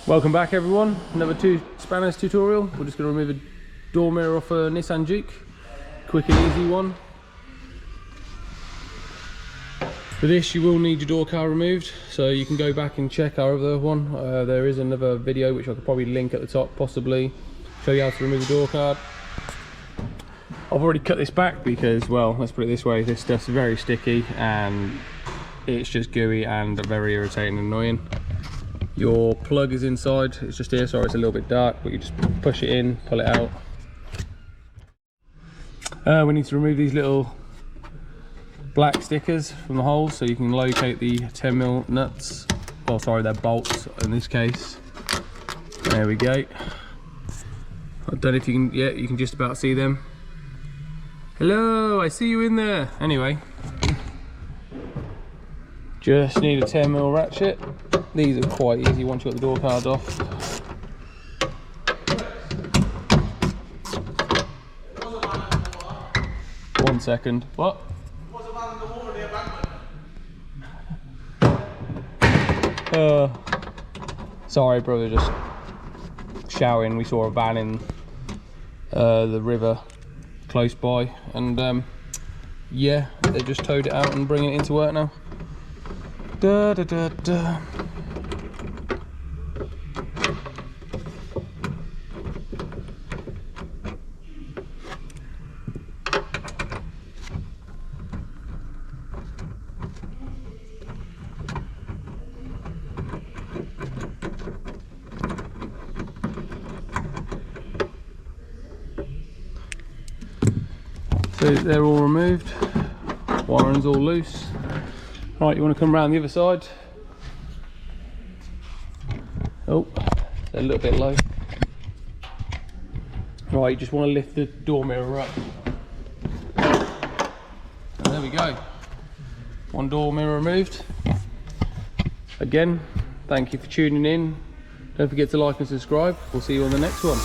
Welcome back everyone, another two spanners tutorial. We're just going to remove a door mirror off a Nissan Juke. Quick and easy one. For this you will need your door card removed, so you can go back and check our other one. There is another video which I could probably link at the top, possibly show you how to remove the door card. I've already cut this back because, well, let's put it this way, this stuff's very sticky and it's just gooey and very irritating and annoying. Your plug is inside, it's just here, sorry it's a little bit dark, but you just push it in, pull it out. We need to remove these little black stickers from the holes so you can locate the 10mm nuts, or sorry, they're bolts in this case. There we go. I don't know if you can, yeah, you can just about see them. Hello, I see you in there. Anyway, just need a 10mm ratchet. These are quite easy once you've got the door card off. One second. What? Sorry brother, just shouting. We saw a van in the river close by, and yeah, they just towed it out and bringing it into work now. Da da da da. So they're all removed, wiring's all loose. Right, you want to come around the other side. Oh, they're a little bit low. Right, you just want to lift the door mirror up. And there we go. One door mirror removed. Again, thank you for tuning in. Don't forget to like and subscribe. We'll see you on the next one.